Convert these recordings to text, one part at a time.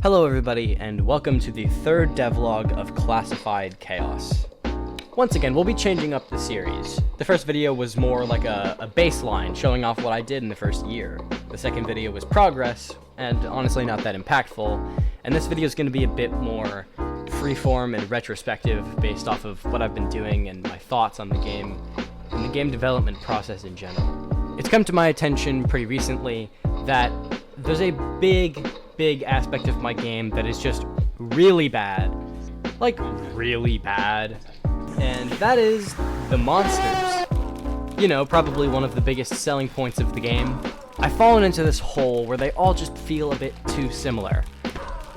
Hello everybody, and welcome to the third devlog of Classified Chaos. Once again, we'll be changing up the series. The first video was more like a baseline, showing off what I did in the first year. The second video was progress, and honestly not that impactful. And this video is going to be a bit more freeform and retrospective, based off of what I've been doing and my thoughts on the game, and the game development process in general. It's come to my attention pretty recently that there's a big aspect of my game that is just really bad. Like, really bad. And that is the monsters. You know, probably one of the biggest selling points of the game. I've fallen into this hole where they all just feel a bit too similar.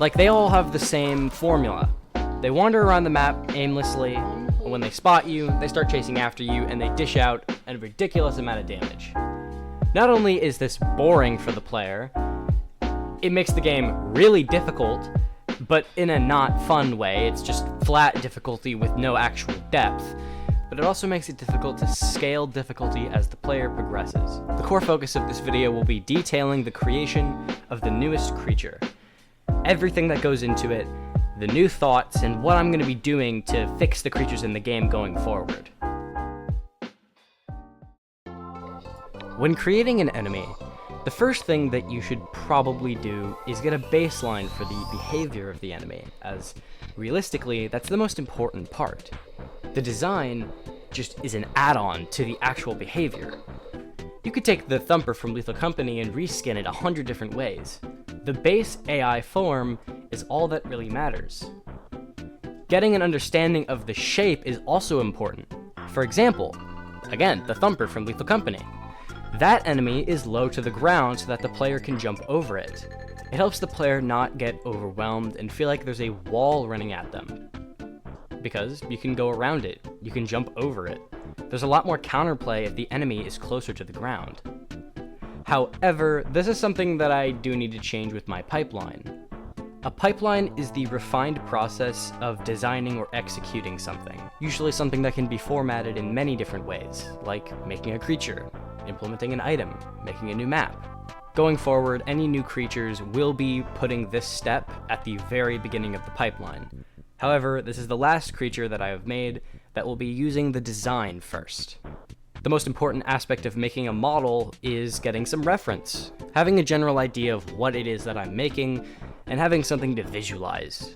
Like, they all have the same formula. They wander around the map aimlessly, and when they spot you, they start chasing after you, and they dish out a ridiculous amount of damage. Not only is this boring for the player, it makes the game really difficult, but in a not fun way. It's just flat difficulty with no actual depth. But it also makes it difficult to scale difficulty as the player progresses. The core focus of this video will be detailing the creation of the newest creature. Everything that goes into it, the new thoughts, and what I'm going to be doing to fix the creatures in the game going forward. When creating an enemy, the first thing that you should probably do is get a baseline for the behavior of the enemy, as realistically, that's the most important part. The design just is an add-on to the actual behavior. You could take the Thumper from Lethal Company and reskin it 100 different ways. The base AI form is all that really matters. Getting an understanding of the shape is also important. For example, again, the Thumper from Lethal Company. That enemy is low to the ground so that the player can jump over it. It helps the player not get overwhelmed and feel like there's a wall running at them. Because you can go around it, you can jump over it. There's a lot more counterplay if the enemy is closer to the ground. However, this is something that I do need to change with my pipeline. A pipeline is the refined process of designing or executing something, usually something that can be formatted in many different ways, like making a creature, implementing an item, making a new map. Going forward, any new creatures will be putting this step at the very beginning of the pipeline. However, this is the last creature that I have made that will be using the design first. The most important aspect of making a model is getting some reference, having a general idea of what it is that I'm making, and having something to visualize.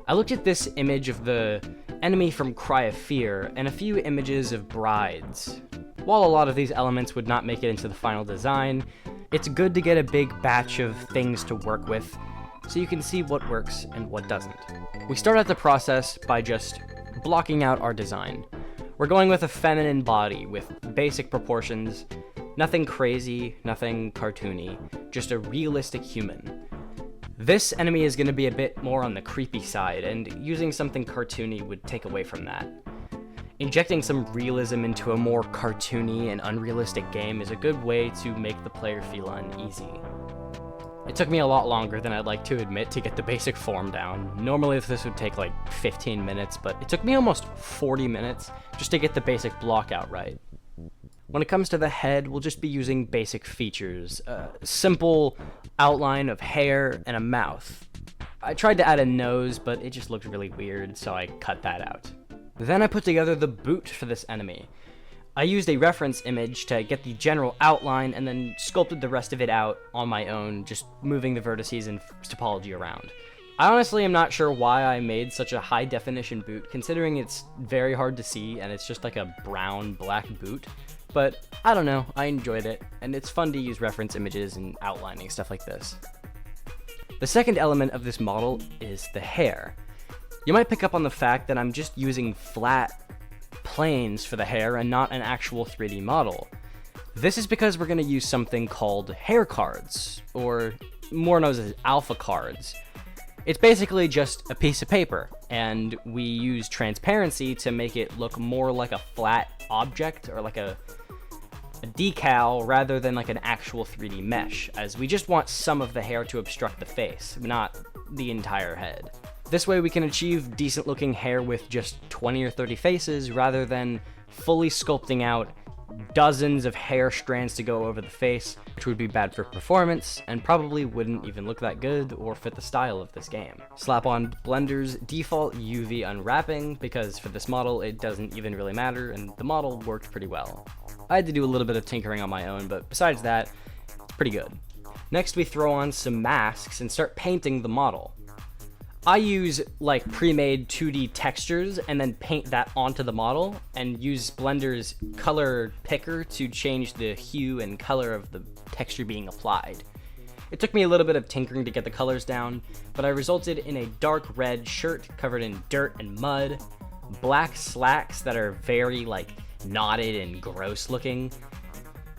I looked at this image of the enemy from Cry of Fear and a few images of brides. While a lot of these elements would not make it into the final design, it's good to get a big batch of things to work with so you can see what works and what doesn't. We start out the process by just blocking out our design. We're going with a feminine body with basic proportions, nothing crazy, nothing cartoony, just a realistic human. This enemy is going to be a bit more on the creepy side, and using something cartoony would take away from that. Injecting some realism into a more cartoony and unrealistic game is a good way to make the player feel uneasy. It took me a lot longer than I'd like to admit to get the basic form down. Normally this would take like 15 minutes, but it took me almost 40 minutes just to get the basic block out right. When it comes to the head, we'll just be using basic features. A simple outline of hair and a mouth. I tried to add a nose, but it just looked really weird, so I cut that out. Then I put together the boot for this enemy. I used a reference image to get the general outline and then sculpted the rest of it out on my own, just moving the vertices and topology around. I honestly am not sure why I made such a high definition boot, considering it's very hard to see and it's just like a brown-black boot. But I don't know, I enjoyed it, and it's fun to use reference images and outlining stuff like this. The second element of this model is the hair. You might pick up on the fact that I'm just using flat planes for the hair and not an actual 3D model. This is because we're going to use something called hair cards, or more known as alpha cards. It's basically just a piece of paper, and we use transparency to make it look more like a flat object, or like a decal, rather than like an actual 3D mesh, as we just want some of the hair to obstruct the face, not the entire head. This way we can achieve decent looking hair with just 20 or 30 faces, rather than fully sculpting out dozens of hair strands to go over the face, which would be bad for performance, and probably wouldn't even look that good or fit the style of this game. Slap on Blender's default UV unwrapping, because for this model it doesn't even really matter, and the model worked pretty well. I had to do a little bit of tinkering on my own, but besides that, it's pretty good. Next we throw on some masks and start painting the model. I use like pre-made 2D textures and then paint that onto the model and use Blender's color picker to change the hue and color of the texture being applied. It took me a little bit of tinkering to get the colors down, but I resulted in a dark red shirt covered in dirt and mud, black slacks that are very like knotted and gross looking.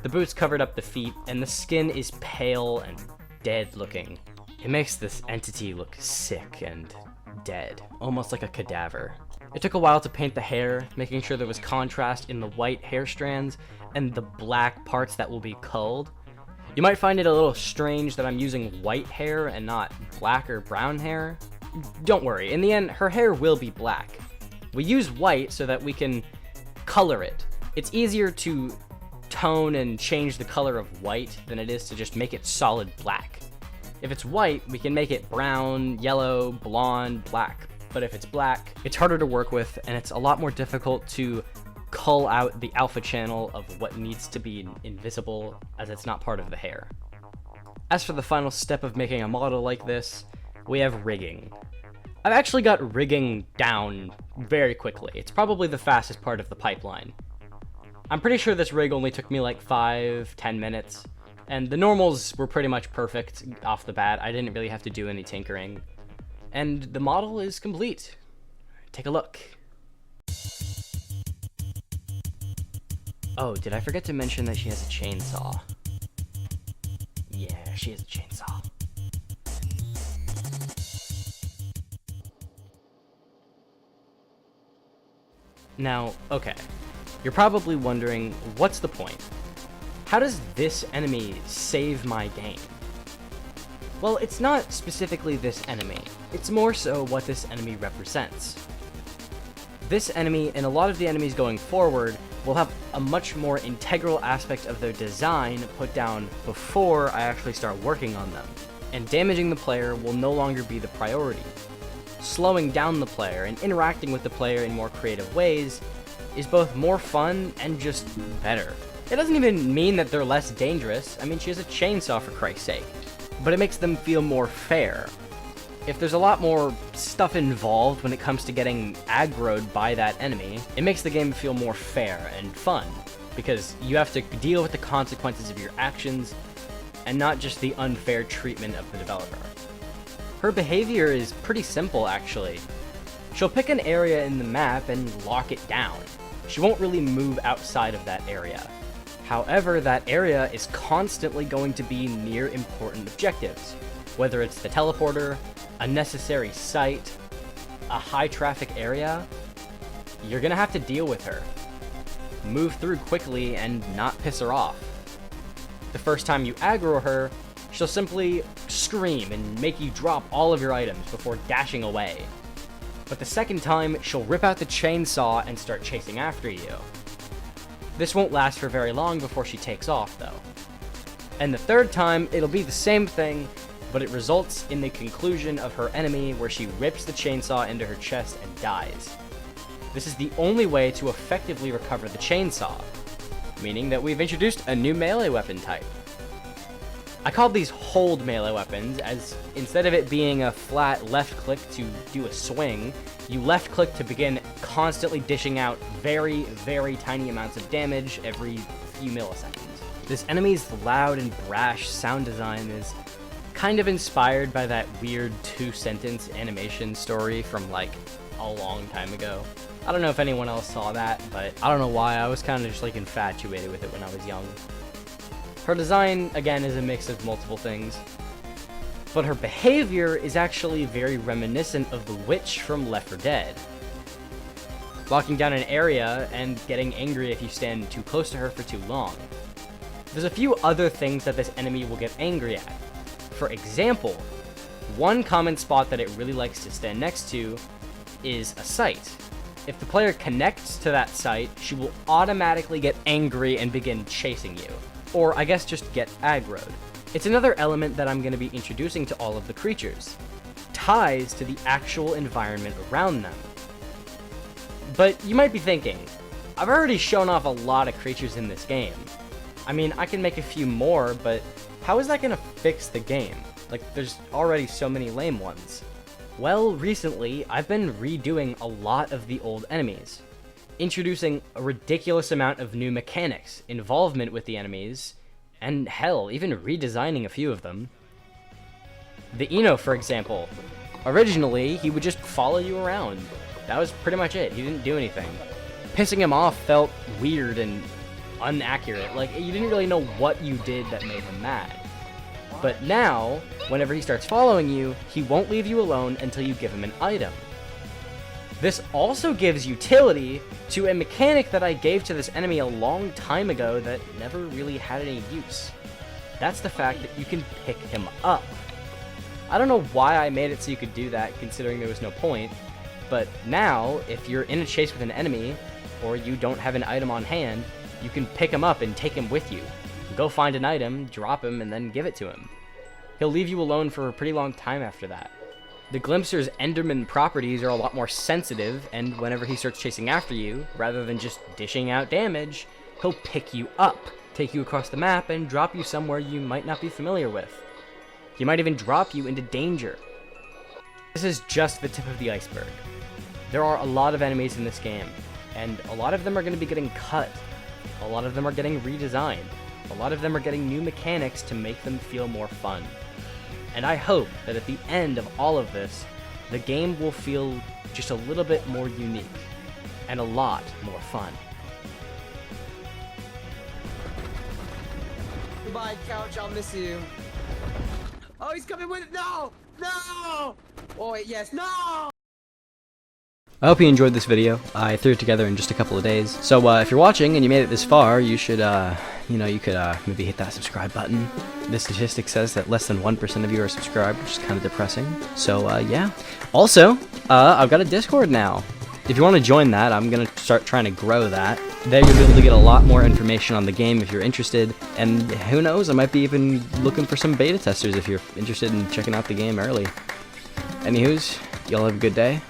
The boots covered up the feet, and the skin is pale and dead looking. It makes this entity look sick and dead, almost like a cadaver. It took a while to paint the hair, making sure there was contrast in the white hair strands and the black parts that will be culled. You might find it a little strange that I'm using white hair and not black or brown hair. Don't worry, in the end, her hair will be black. We use white so that we can color it. It's easier to tone and change the color of white than it is to just make it solid black. If it's white, we can make it brown, yellow, blonde, black. But if it's black, it's harder to work with, and it's a lot more difficult to cull out the alpha channel of what needs to be invisible, as it's not part of the hair. As for the final step of making a model like this, we have rigging. I've actually got rigging down very quickly. It's probably the fastest part of the pipeline. I'm pretty sure this rig only took me like 5-10 minutes. And the normals were pretty much perfect off the bat. I didn't really have to do any tinkering. And the model is complete. Take a look. Oh, did I forget to mention that she has a chainsaw? Yeah, she has a chainsaw. Now, okay. You're probably wondering, what's the point? How does this enemy save my game? Well, it's not specifically this enemy. It's more so what this enemy represents. This enemy, and a lot of the enemies going forward, will have a much more integral aspect of their design put down before I actually start working on them. And damaging the player will no longer be the priority. Slowing down the player and interacting with the player in more creative ways is both more fun and just better. It doesn't even mean that they're less dangerous. I mean, she has a chainsaw for Christ's sake. But it makes them feel more fair. If there's a lot more stuff involved when it comes to getting aggroed by that enemy, it makes the game feel more fair and fun, because you have to deal with the consequences of your actions and not just the unfair treatment of the developer. Her behavior is pretty simple, actually. She'll pick an area in the map and lock it down. She won't really move outside of that area. However, that area is constantly going to be near important objectives, whether it's the teleporter, a necessary site, a high traffic area. You're gonna have to deal with her. Move through quickly and not piss her off. The first time you aggro her, she'll simply scream and make you drop all of your items before dashing away. But the second time, she'll rip out the chainsaw and start chasing after you. This won't last for very long before she takes off, though. And the third time, it'll be the same thing, but it results in the conclusion of her enemy where she rips the chainsaw into her chest and dies. This is the only way to effectively recover the chainsaw, meaning that we've introduced a new melee weapon type. I called these hold melee weapons, as instead of it being a flat left click to do a swing, you left click to begin constantly dishing out very, very tiny amounts of damage every few milliseconds. This enemy's loud and brash sound design is kind of inspired by that weird 2-sentence animation story from like a long time ago. I don't know if anyone else saw that, but I don't know why, I was kind of just like infatuated with it when I was young. Her design, again, is a mix of multiple things, but her behavior is actually very reminiscent of the witch from Left 4 Dead. Locking down an area and getting angry if you stand too close to her for too long. There's a few other things that this enemy will get angry at. For example, one common spot that it really likes to stand next to is a site. If the player connects to that site, she will automatically get angry and begin chasing you. Or I guess just get aggroed. It's another element that I'm going to be introducing to all of the creatures. Ties to the actual environment around them. But you might be thinking, I've already shown off a lot of creatures in this game. I mean, I can make a few more, but how is that going to fix the game? Like, there's already so many lame ones. Well, recently, I've been redoing a lot of the old enemies, introducing a ridiculous amount of new mechanics, involvement with the enemies, and hell, even redesigning a few of them. The Eno, for example. Originally, he would just follow you around. That was pretty much it. He didn't do anything. Pissing him off felt weird and inaccurate. Like, you didn't really know what you did that made him mad. But now, whenever he starts following you, he won't leave you alone until you give him an item. This also gives utility to a mechanic that I gave to this enemy a long time ago that never really had any use. That's the fact that you can pick him up. I don't know why I made it so you could do that, considering there was no point, but now, if you're in a chase with an enemy, or you don't have an item on hand, you can pick him up and take him with you. Go find an item, drop him, and then give it to him. He'll leave you alone for a pretty long time after that. The Glimpser's Enderman properties are a lot more sensitive, and whenever he starts chasing after you, rather than just dishing out damage, he'll pick you up, take you across the map, and drop you somewhere you might not be familiar with. He might even drop you into danger. This is just the tip of the iceberg. There are a lot of enemies in this game, and a lot of them are going to be getting cut. A lot of them are getting redesigned. A lot of them are getting new mechanics to make them feel more fun. And I hope that at the end of all of this, the game will feel just a little bit more unique and a lot more fun. Goodbye, couch. I'll miss you. Oh, he's coming with it. No! No! Oh, wait, yes. No! I hope you enjoyed this video. I threw it together in just a couple of days. So if you're watching and you made it this far, you should, you could maybe hit that subscribe button. The statistic says that less than 1% of you are subscribed, which is kind of depressing. So yeah. Also, I've got a Discord now. If you want to join that, I'm going to start trying to grow that. There you'll be able to get a lot more information on the game if you're interested. And who knows, I might be even looking for some beta testers if you're interested in checking out the game early. Anywho's, y'all have a good day.